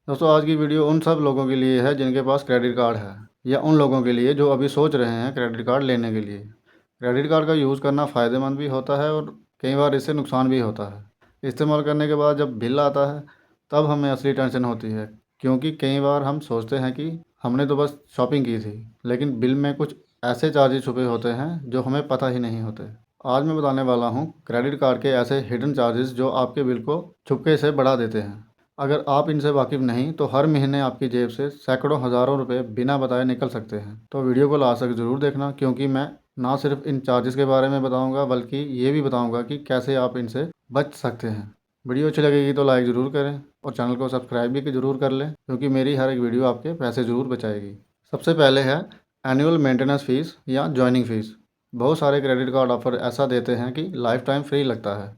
दोस्तों आज की वीडियो उन सब लोगों के लिए है जिनके पास क्रेडिट कार्ड है या उन लोगों के लिए जो अभी सोच रहे हैं क्रेडिट कार्ड लेने के लिए। क्रेडिट कार्ड का यूज़ करना फ़ायदेमंद भी होता है और कई बार इससे नुकसान भी होता है। इस्तेमाल करने के बाद जब बिल आता है तब हमें असली टेंशन होती है, क्योंकि कई बार हम सोचते हैं कि हमने तो बस शॉपिंग की थी, लेकिन बिल में कुछ ऐसे चार्जेस छुपे होते हैं जो हमें पता ही नहीं होते। आज मैं बताने वाला हूँ क्रेडिट कार्ड के ऐसे हिडन चार्जेस जो आपके बिल को छुपके से बढ़ा देते हैं। अगर आप इनसे वाकिफ़ नहीं तो हर महीने आपकी जेब से सैकड़ों हज़ारों रुपए बिना बताए निकल सकते हैं। तो वीडियो को लास्ट तक ज़रूर देखना, क्योंकि मैं ना सिर्फ इन चार्जेस के बारे में बताऊंगा बल्कि ये भी बताऊंगा कि कैसे आप इनसे बच सकते हैं। वीडियो अच्छी लगेगी तो लाइक ज़रूर करें और चैनल को सब्सक्राइब भी ज़रूर कर लें, क्योंकि मेरी हर एक वीडियो आपके पैसे ज़रूर बचाएगी। सबसे पहले है एनुअल मेंटेनेंस फ़ीस या जॉइनिंग फ़ीस। बहुत सारे क्रेडिट कार्ड ऑफर ऐसा देते हैं कि लाइफ टाइम फ्री लगता है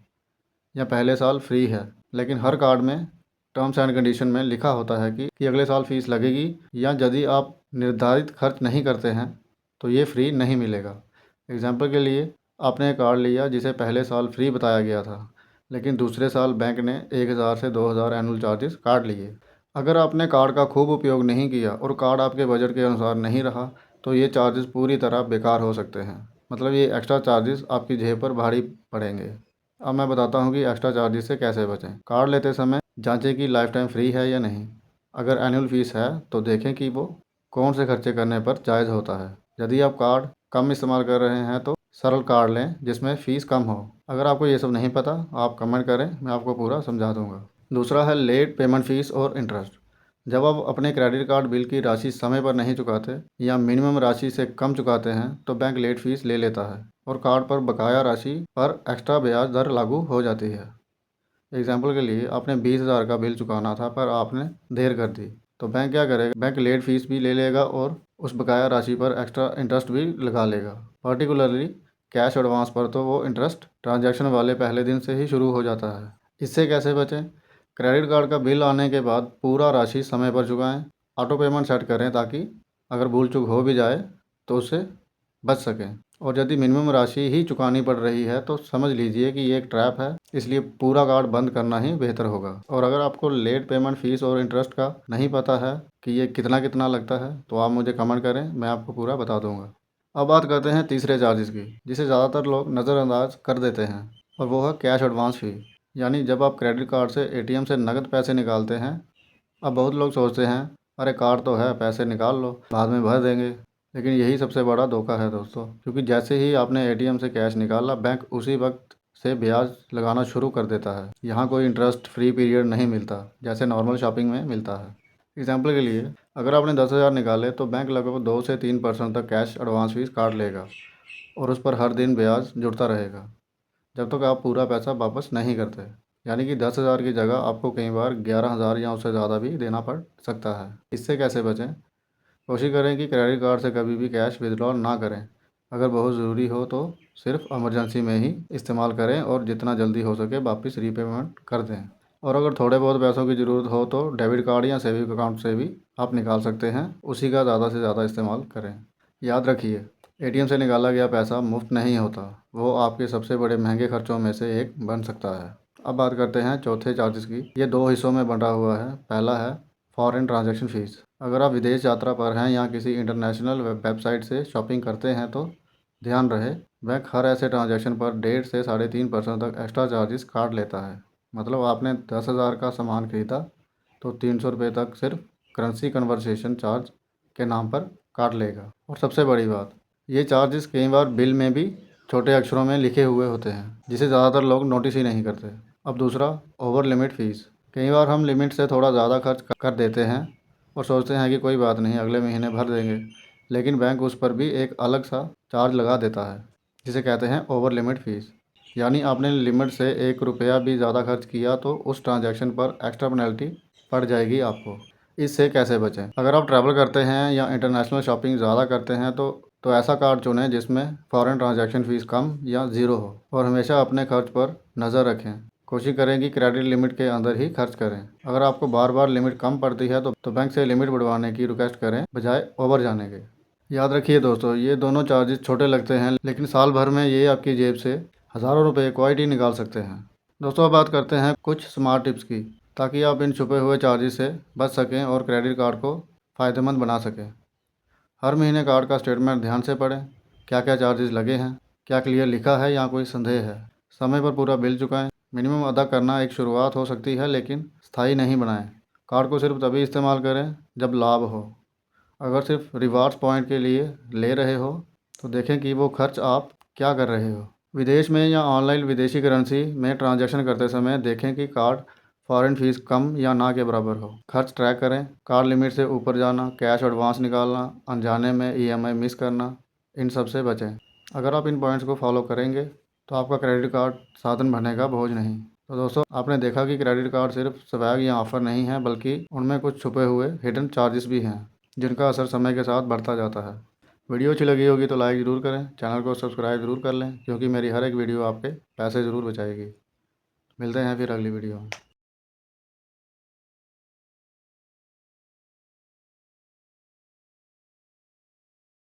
या पहले साल फ्री है, लेकिन हर कार्ड में टर्म्स एंड कंडीशन में लिखा होता है कि अगले साल फीस लगेगी, या यदि आप निर्धारित खर्च नहीं करते हैं तो ये फ्री नहीं मिलेगा। एग्जाम्पल के लिए, आपने एक कार्ड लिया जिसे पहले साल फ्री बताया गया था, लेकिन दूसरे साल बैंक ने 1000 से 2000 एनुअल चार्जेस काट लिए। अगर आपने कार्ड का खूब उपयोग नहीं किया और कार्ड आपके बजट के अनुसार नहीं रहा तो ये चार्जेस पूरी तरह बेकार हो सकते हैं। मतलब ये एक्स्ट्रा चार्जेस आपकी जेब पर भारी पड़ेंगे। अब मैं बताता हूँ कि एक्स्ट्रा चार्जेस से कैसे बचें। कार्ड लेते समय जांचें कि लाइफ टाइम फ्री है या नहीं। अगर एनुअल फीस है तो देखें कि वो कौन से खर्चे करने पर जायज़ होता है। यदि आप कार्ड कम इस्तेमाल कर रहे हैं तो सरल कार्ड लें जिसमें फ़ीस कम हो। अगर आपको ये सब नहीं पता, आप कमेंट करें, मैं आपको पूरा समझा दूंगा। दूसरा है लेट पेमेंट फ़ीस और इंटरेस्ट। जब आप अपने क्रेडिट कार्ड बिल की राशि समय पर नहीं चुकाते या मिनिमम राशि से कम चुकाते हैं तो बैंक लेट फीस ले लेता है और कार्ड पर बकाया राशि पर एक्स्ट्रा ब्याज दर लागू हो जाती है। एग्जाम्पल के लिए, आपने 20,000 का बिल चुकाना था पर आपने देर कर दी, तो बैंक क्या करेगा, बैंक लेट फीस भी ले लेगा और उस बकाया राशि पर एक्स्ट्रा इंटरेस्ट भी लगा लेगा। पर्टिकुलरली कैश एडवांस पर तो वो इंटरेस्ट ट्रांजैक्शन वाले पहले दिन से ही शुरू हो जाता है। इससे कैसे बचें? क्रेडिट कार्ड का बिल आने के बाद पूरा राशि समय पर चुकाएं। ऑटो पेमेंट सेट करें ताकि अगर भूल चूक हो भी जाए तो उससे बच सकें। और यदि मिनिमम राशि ही चुकानी पड़ रही है तो समझ लीजिए कि ये एक ट्रैप है, इसलिए पूरा कार्ड बंद करना ही बेहतर होगा। और अगर आपको लेट पेमेंट फ़ीस और इंटरेस्ट का नहीं पता है कि ये कितना कितना लगता है तो आप मुझे कमेंट करें, मैं आपको पूरा बता दूंगा। अब बात करते हैं तीसरे चार्जेस की, जिसे ज़्यादातर लोग नज़रअंदाज कर देते हैं, और वो है कैश एडवांस फ़ी। यानी जब आप क्रेडिट कार्ड से एटीएम से नकद पैसे निकालते हैं। अब बहुत लोग सोचते हैं, अरे कार्ड तो है, पैसे निकाल लो, बाद में भर देंगे। लेकिन यही सबसे बड़ा धोखा है दोस्तों, क्योंकि जैसे ही आपने एटीएम से कैश निकाला, बैंक उसी वक्त से ब्याज लगाना शुरू कर देता है। यहाँ कोई इंटरेस्ट फ्री पीरियड नहीं मिलता जैसे नॉर्मल शॉपिंग में मिलता है। एग्जाम्पल के लिए, अगर आपने 10,000 निकाले तो बैंक लगभग 2 से 3% तक कैश एडवांस फीस काट लेगा और उस पर हर दिन ब्याज जुड़ता रहेगा जब तक आप पूरा पैसा वापस नहीं करते। यानी कि 10,000 की जगह आपको कई बार 11,000 या उससे ज़्यादा भी देना पड़ सकता है। इससे कैसे बचें? कोशिश करें कि क्रेडिट कार्ड से कभी भी कैश विड्रॉल ना करें। अगर बहुत ज़रूरी हो तो सिर्फ इमरजेंसी में ही इस्तेमाल करें और जितना जल्दी हो सके वापस रीपेमेंट कर दें। और अगर थोड़े बहुत पैसों की ज़रूरत हो तो डेबिट कार्ड या सेविंग अकाउंट से भी आप निकाल सकते हैं, उसी का ज़्यादा से ज़्यादा इस्तेमाल करें। याद रखिए, एटीएम से निकाला गया पैसा मुफ्त नहीं होता, वो आपके सबसे बड़े महंगे खर्चों में से एक बन सकता है। अब बात करते हैं चौथे चार्जेस की। ये दो हिस्सों में बंटा हुआ है। पहला है फॉरेन ट्रांजैक्शन फ़ीस। अगर आप विदेश यात्रा पर हैं या किसी इंटरनेशनल वेबसाइट से शॉपिंग करते हैं तो ध्यान रहे, बैंक हर ऐसे ट्रांजैक्शन पर 1.5 से 3.5% तक एक्स्ट्रा चार्जेस काट लेता है। मतलब आपने 10,000 का सामान खरीदा तो 300 रुपये तक सिर्फ करेंसी कन्वर्सेशन चार्ज के नाम पर काट लेगा। और सबसे बड़ी बात, ये चार्जेस कई बार बिल में भी छोटे अक्षरों में लिखे हुए होते हैं, जिसे ज़्यादातर लोग नोटिस ही नहीं करते। अब दूसरा, ओवर लिमिट फ़ीस। कई बार हम लिमिट से थोड़ा ज़्यादा खर्च कर देते हैं और सोचते हैं कि कोई बात नहीं, अगले महीने भर देंगे, लेकिन बैंक उस पर भी एक अलग सा चार्ज लगा देता है, जिसे कहते हैं ओवर लिमिट फ़ीस। यानी आपने लिमिट से 1 रुपया भी ज़्यादा खर्च किया तो उस ट्रांजैक्शन पर एक्स्ट्रा पेनल्टी पड़ जाएगी आपको। इससे कैसे बचें? अगर आप ट्रैवल करते हैं या इंटरनेशनल शॉपिंग ज़्यादा करते हैं तो ऐसा कार्ड चुनें जिसमें फ़ॉरेन ट्रांजैक्शन फ़ीस कम या ज़ीरो हो। और हमेशा अपने खर्च पर नज़र रखें। कोशिश करें कि क्रेडिट लिमिट के अंदर ही खर्च करें। अगर आपको बार बार लिमिट कम पड़ती है तो बैंक से लिमिट बढ़वाने की रिक्वेस्ट करें बजाय ओवर जाने के। याद रखिए दोस्तों, ये दोनों चार्जेस छोटे लगते हैं, लेकिन साल भर में ये आपकी जेब से हज़ारों रुपये क्वाइट ही निकाल सकते हैं। दोस्तों अब बात करते हैं कुछ स्मार्ट टिप्स की, ताकि आप इन छुपे हुए चार्जेस से बच सकें और क्रेडिट कार्ड को फ़ायदेमंद बना सकें। हर महीने कार्ड का स्टेटमेंट ध्यान से पढ़ें, क्या क्या चार्जेस लगे हैं, क्या क्लियर लिखा है या कोई संदेह है। समय पर पूरा बिल चुकाएं। मिनिमम अदा करना एक शुरुआत हो सकती है, लेकिन स्थायी नहीं बनाएं। कार्ड को सिर्फ तभी इस्तेमाल करें जब लाभ हो। अगर सिर्फ रिवार्ड्स पॉइंट के लिए ले रहे हो तो देखें कि वो खर्च आप क्या कर रहे हो। विदेश में या ऑनलाइन विदेशी करेंसी में ट्रांजैक्शन करते समय देखें कि कार्ड फॉरेन फीस कम या ना के बराबर हो। खर्च ट्रैक करें, कार्ड लिमिट से ऊपर जाना, कैश एडवांस निकालना, अनजाने में ईएमआई मिस करना, इन सब से बचें। अगर आप इन पॉइंट्स को फॉलो करेंगे तो आपका क्रेडिट कार्ड साधन बनेगा, बोझ नहीं। तो दोस्तों, आपने देखा कि क्रेडिट कार्ड सिर्फ स्वैग या ऑफ़र नहीं है, बल्कि उनमें कुछ छुपे हुए हिडन चार्जेस भी हैं, जिनका असर समय के साथ बढ़ता जाता है। वीडियो अच्छी लगी होगी तो लाइक ज़रूर करें, चैनल को सब्सक्राइब ज़रूर कर लें, क्योंकि मेरी हर एक वीडियो आपके पैसे ज़रूर बचाएगी। मिलते हैं फिर अगली वीडियो में।